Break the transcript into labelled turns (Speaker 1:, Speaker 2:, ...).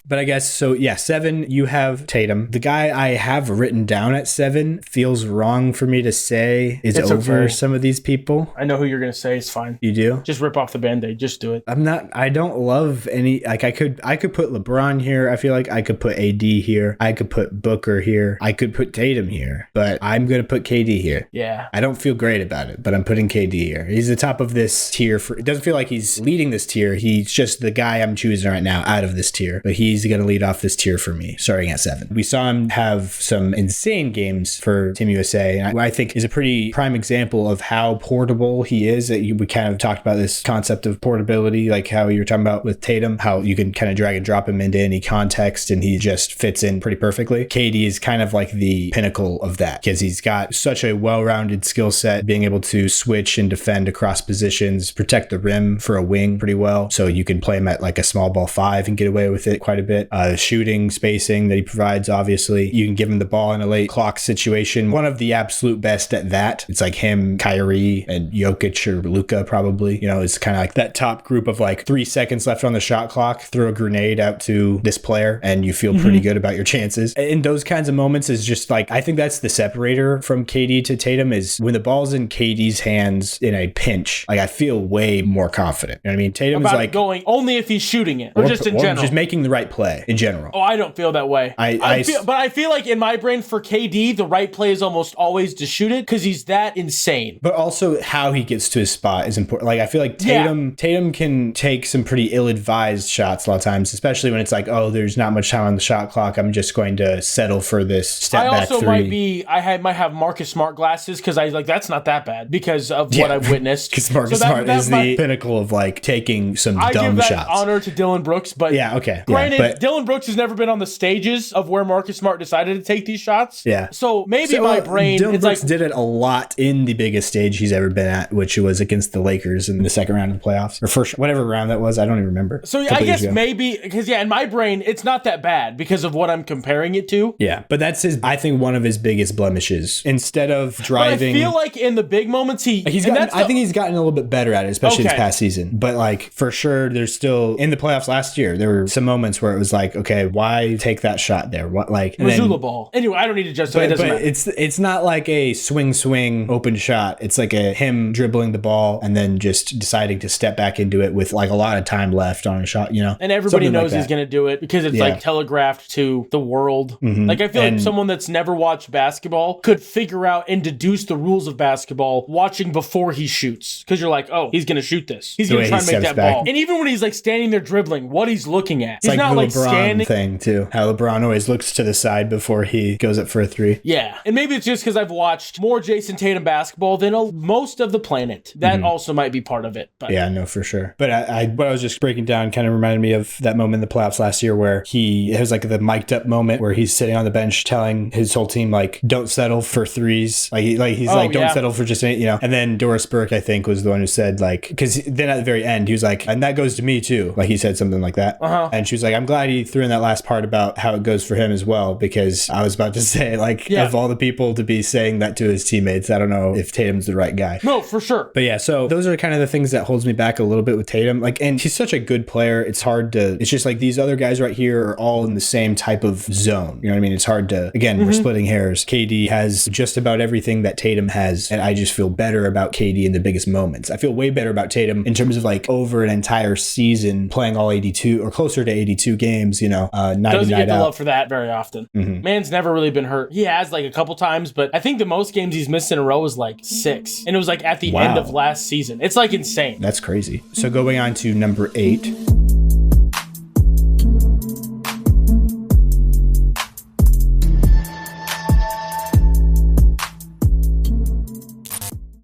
Speaker 1: But I guess, so yeah, 7, you have Tatum. The guy I have written down at 7 feels wrong for me to say is
Speaker 2: It's
Speaker 1: over
Speaker 2: okay.
Speaker 1: some of these people.
Speaker 2: I know who you're going to say. It's fine.
Speaker 1: You do?
Speaker 2: Just rip off the Band-Aid. Just do it.
Speaker 1: I don't love any, like I could put LeBron here. I feel like I could put AD here. I could put Booker here. I could put Tatum here, but I'm going to put KD here.
Speaker 2: Yeah.
Speaker 1: I don't feel great about it, but I'm putting KD here. He's the top of this tier. It doesn't feel like he's leading this tier. He's just the guy I'm choosing right now out of this tier, but he's going to lead off this tier for me, starting at 7. We saw him have some insane games for Team USA, and I think is a pretty prime example of how portable he is. We kind of talked about this concept of portability, like how you were talking about with Tatum, how you can kind of drag and drop him into any context and he just fits in pretty perfectly. KD is kind of like the pinnacle of that because he's got such a well-rounded skill set, being able to switch and defend across positions, protect the rim for a wing pretty well. So you can play him at like a small ball 5 and get away with it quite a bit. Shooting, spacing that he provides, obviously. You can give him the ball in a late clock situation. One of the absolute best at that. It's like him, Kyrie, and Jokic or Luka probably. You know, it's kind of like that top group of like 3 seconds left on the shot clock, throw a grenade out to this player and you feel pretty good about your chances. In those kinds of moments is just like, I think that's the separator from KD to Tatum, is when the ball's in KD's hands in a pinch, like I feel way more confident. You know what I mean? Tatum is like
Speaker 2: going only if he's shooting it or just in general.
Speaker 1: Just making the right play in general.
Speaker 2: Oh, I don't feel that way. But I feel like in my brain for KD, the right play is almost always to shoot it because he's that insane.
Speaker 1: But also how he gets to his spot is important. Like I feel like Tatum can take some pretty ill-advised shots a lot of times, especially when it's like, oh, there's not much time on the shot clock. I'm just going to settle for this step back 3.
Speaker 2: might have Marcus Smart glasses because I like that's not that bad because of what I've witnessed.
Speaker 1: Because Marcus Smart is the pinnacle of like taking some dumb shots. I give that
Speaker 2: honor to Dylan Brooks, but granted, Dylan Brooks has never been on the stages of where Marcus Smart decided to take these shots. Yeah. So maybe my brain.
Speaker 1: Dylan Brooks did it a lot in the biggest stage he's ever been at, which was against the Lakers in the second round of the playoffs, or first, whatever round that was. I don't even remember.
Speaker 2: So I guess maybe because in my brain it's not that bad because of what I'm comparing it to.
Speaker 1: Yeah, but that's I think one of his biggest blemishes. Instead of driving,
Speaker 2: but I feel like in the big moments I
Speaker 1: think he's gotten a little bit better at it, especially this past season. But like for sure, there's still in the playoffs last year, there were some moments where it was like, okay, why take that shot there? What like
Speaker 2: Mazzulla ball? Anyway, I don't need to justify. It doesn't matter.
Speaker 1: It's not like a swing open shot. It's like him dribbling the ball and then just deciding to step back into it with like a lot of time left on a shot, you know.
Speaker 2: And everybody knows he's going to do it because it's like telegraphed to the world. Like I feel like someone that's never watched basketball could figure out and deduce the rules of basketball watching before he shoots, because you're like, oh, he's going to shoot this. He's going to try and make that ball. And even when he's like standing there dribbling, what he's looking at, he's not like scanning.
Speaker 1: Thing too, how LeBron always looks to the side before he goes up for a 3.
Speaker 2: Yeah, and maybe it's just because I've watched more Jason Tatum basketball than most of the planet. That also might be part of it. But
Speaker 1: yeah, no, for sure. But what I was just breaking down kind of reminded me of that moment in the playoffs last year where it was like the mic'd up moment where he's sitting on the bench telling his whole team like, don't settle for 3s. Don't settle for just any, you know. And then Doris Burke, I think, was the one who said like, because then at the very end he was like, and that goes to me too. Like he said something like that. And she was like, I'm glad he threw in that last part about how it goes for him as well, because I was about to say like, of all the people to be saying that to his teammates, I don't know if Tatum's the right guy.
Speaker 2: No, for sure.
Speaker 1: But yeah, so those are kind of the things that holds me back a little bit with Tatum. Like, and he's such a good player. It's just like these other guys right here are all in the same type of zone. You know what I mean? It's hard to, again, we're splitting hairs. KD has just about everything that Tatum has. And I just feel better about KD in the biggest moments. I feel way better about Tatum in terms of like over an entire season playing all 82 or closer to 82 games, you know, night
Speaker 2: doesn't
Speaker 1: and night
Speaker 2: get the love for that very often. Man's never really been hurt. He has like a couple times, but I think the most games he's missed in a row was like 6. And it was like at the end of last season. It's like insane.
Speaker 1: That's crazy. So going on to number 8.